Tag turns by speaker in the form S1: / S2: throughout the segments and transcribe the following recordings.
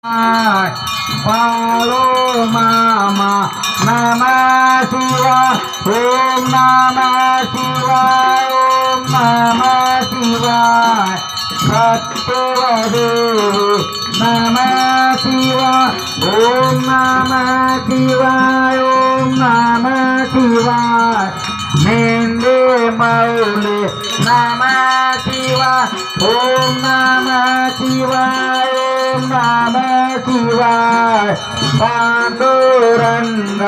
S1: पालो मामा नमः शिवाय ओम नमः शिवाय ओम नमः शिवाय सत्यवदेवी नमः शिवाय ओम नमः शिवाय ओम नमः शिवाय मेंदे मौले नमः शिवाय ओम नमः शिवाय ओम नमः शिवाय पांडुरंग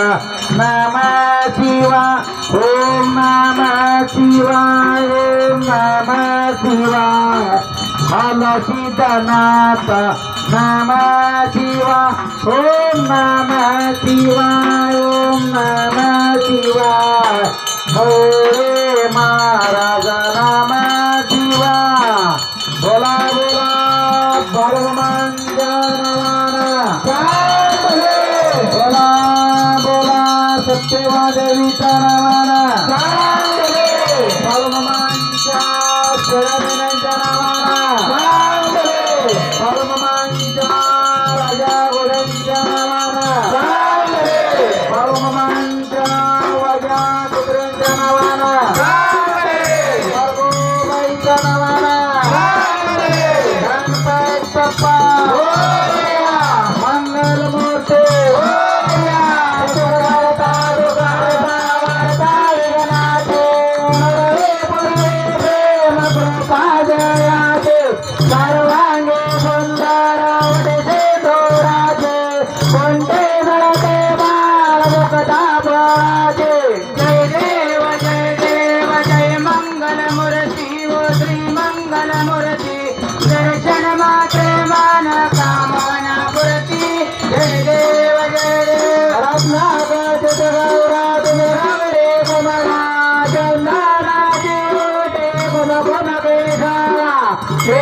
S1: नमः शिवाय ओम नमः शिवाय ओम नमः शिवाय हलसिद्धनाथ नमः शिवाय ओम नमः शिवाय ओम नमः शिवाय भोले महाराज नमः शिवाय बोला बोला भगवान बोला बोला सत्यवादेवीचा नावाना हनुमानच्या शरणेच्या नावाना हनुमानच्या राजा घोड्यांच्या नावाना हनुमानच्या वाजा कुत्र्यांच्या नावाना भरगोबाईच्या नावाना गणपती बाप्पा मंगलमूर्ती सर्वांगे सुंदर कोणते जळते बाळ मुक्ता बोळाचे जय देव जय मंगलमूर्ती ओ श्री मंगलमूर्ती दर्शन मात्रे मान कामना मूर्ती जय देव रत्नागत गौरात रावडे कुमला चंदनाचे ओटे गुण गुण बेघाला हे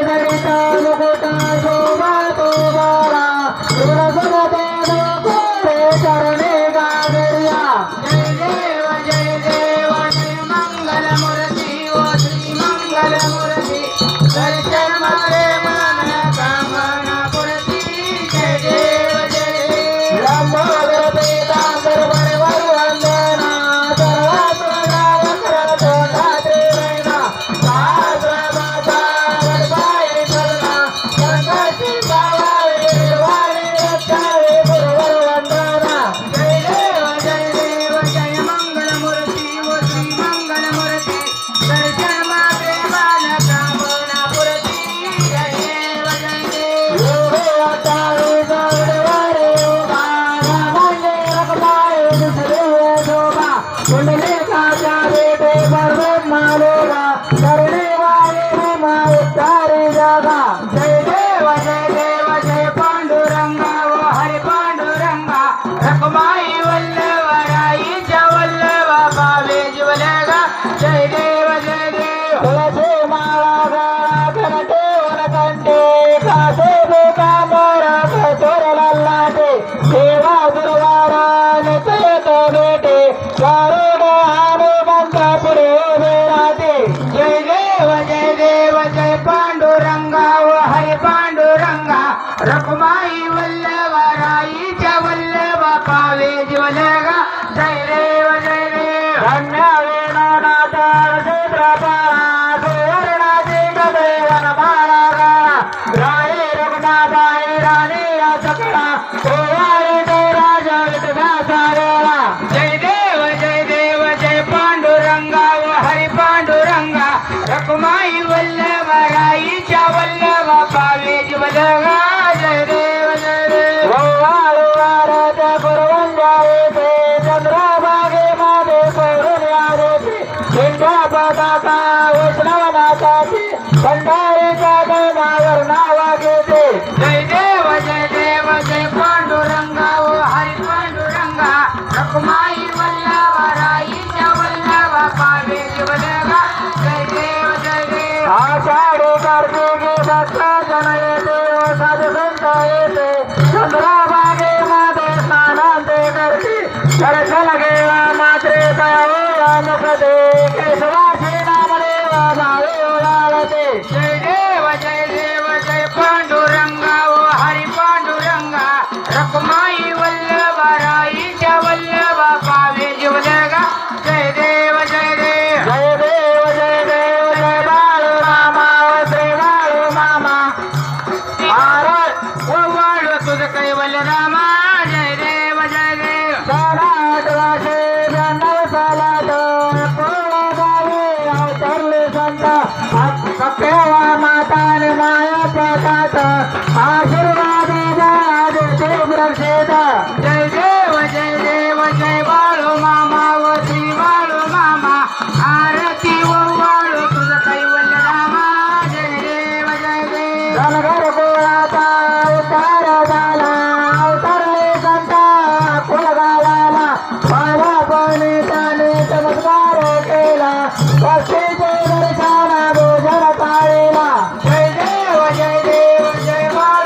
S1: दरिता मुकुटा शोभा तो बाळा सुरसुरते गोरे चरणे गागरिया जय देव जय मंगलमूर्ती ओ श्री मंगलमूर्ती दर्शन मारे मन कामना पूर्ती जय देव लंबोदर पीतांबर वरवर वंदना सर्वात्मना वक्र तोंडाचे वैना सहस्रमाता वरदाई चलना संकटी पावावे निर्वाणी रक्षावे गुरुवर वंदना जय देव जय मंगलमूर्ती ओ श्री मंगलमूर्ती दर्शन मात्रे मान कामना पूर्ती जय देव योगे अवतारे गौरवारे उभारा मांगे रखमाए दुसरे शोभा कुंडले काचा बेटे पर्वत मालोगा करणे वाले भीमा उद्धारे जागा जय देव जय पांडुरंगा ओ हरि पांडुरंगा रखमाई वल्लभराईच्या वल्लभा पावे ज्वलगा जय देव तुळसे माळा गाळा घनटे वनकंठे कासे बेका मोरा चोरला लाटे देवा गुरुवारा नचयत बेटे गारुड हनुमंत पुढे उभे राहते जय देव जय पांडुरंगा ओ हरि पांडुरंगा रखमाई वल्लभराईच्या वल्लभा पावे ज्वलगा जय देव धन्य वेणनाथ क्षेत्रपाळा सुवर्णाचे गदे वनमाळा गाळा राणी रघुनाथाई राणी या सकळा ओवाळी ते राजा विठ्ठलाचा वेळा जय देव जय पांडुरंगा ओ हरि पांडुरंगा रखमाई वल्लभराईच्या वल्लभा पावे ज्वलगा जय देव ओवाळू वाराच्या कुरवंजा येते चंद्रभागे मध्ये सोडून यादेते झेंडा पताका वैष्णवनाथाची भंडारीच्या दैनावर नावा घेते जय देव जय पांडुरंगा ओ हरि पांडुरंगा रखमाई वल्लभराईच्या वल्लभा पावे ज्वलगा जय देव आषाढी कार्तिकी भक्त जन येते ओ साधू संत येते चंद्रभागे मध्ये स्नानांते करते दर्शन घेवा मात्रे तया मुखते केशवासी नामदेवा भावे ओळाळते जय देव जय पांडुरंगा ओ हरि
S2: कैवल्यरामा जय देव जय देव
S1: सालाट वाशे 92 सालाट गावे अवतरले संत सखेवा माताने माया प्रकाश आशीर्वादी देते प्रसिद्ध
S2: जय देव जय बाळू मामा वती बाळू मामा आरती वाळू तुझं कैवल्यरामा जय देव जय देव
S1: धनगर गोळाचा उतार झाला अवतरले संत कुलगावाला बाबा कोणी त्याने चमत्कार केला भक्तीचे दर्शन भोजन पाळीला
S2: जय देव जय बाळू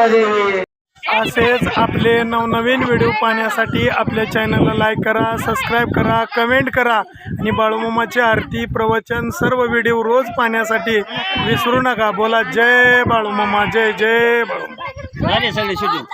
S1: देवी.
S3: असेच आपले नवनवीन व्हिडिओ पाहण्यासाठी आपल्या चॅनलला लाईक करा, सबस्क्राईब करा, कमेंट करा आणि बाळूमामाची आरती प्रवचन सर्व व्हिडिओ रोज पाहण्यासाठी विसरू नका. बोला जय बाळूमामा, जय जय बाळूमामा.
S2: सगळे शूटिंग